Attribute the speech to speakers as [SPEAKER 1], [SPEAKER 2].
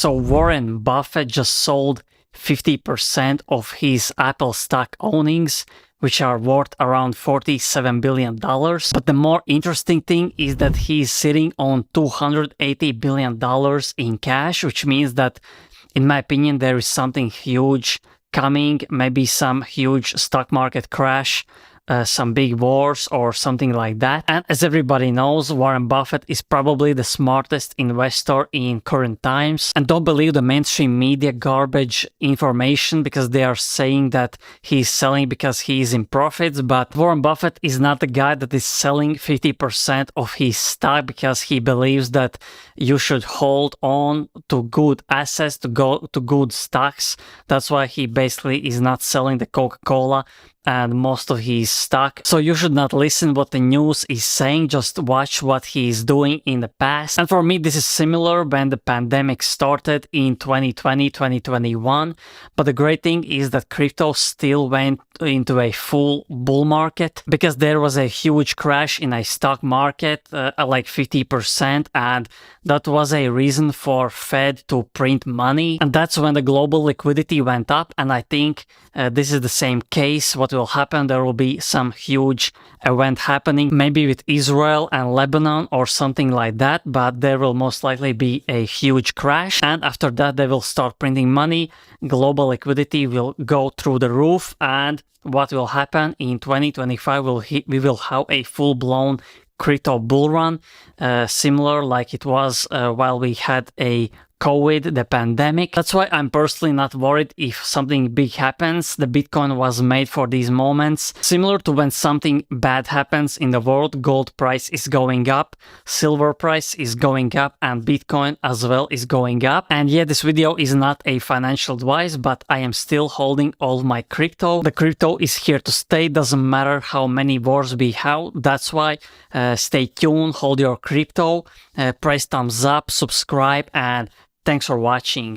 [SPEAKER 1] So Warren Buffett just sold 50% of his Apple stock ownings, which are worth around $47 billion. But the more interesting thing is that he's sitting on $280 billion in cash, which means that, in my opinion, there is something huge coming, maybe some huge stock market crash, some big wars or something like that. And as everybody knows, Warren Buffett is probably the smartest investor in current times. And don't believe the mainstream media garbage information, because they are saying that he's selling because he's in profits. But Warren Buffett is not the guy that is selling 50% of his stock because he believes that you should hold on to good assets, to good stocks. That's why he basically is not selling the Coca-Cola and most of his stock. So you should not listen what the news is saying, just watch what he is doing in the past. And for me, this is similar when the pandemic started in 2020, 2021. But the great thing is that crypto still went into a full bull market, because there was a huge crash in a stock market, like 50%, and that was a reason for Fed to print money. And that's when the global liquidity went up. And I think this is the same case. What will happen, there will be some huge event happening, maybe with Israel and Lebanon or something like that, but there will most likely be a huge crash, and after that they will start printing money, global liquidity will go through the roof, and what will happen in 2025, we will have a full-blown crypto bull run, similar like it was while we had a COVID, the pandemic. That's why I'm personally not worried if something big happens. The Bitcoin was made for these moments. Similar to when something bad happens in the world, gold price is going up, silver price is going up, and Bitcoin as well is going up. And yeah, this video is not a financial advice, but I am still holding all my crypto. The crypto is here to stay. Doesn't matter how many wars we have. That's why stay tuned, hold your crypto, press thumbs up, subscribe, and thanks for watching.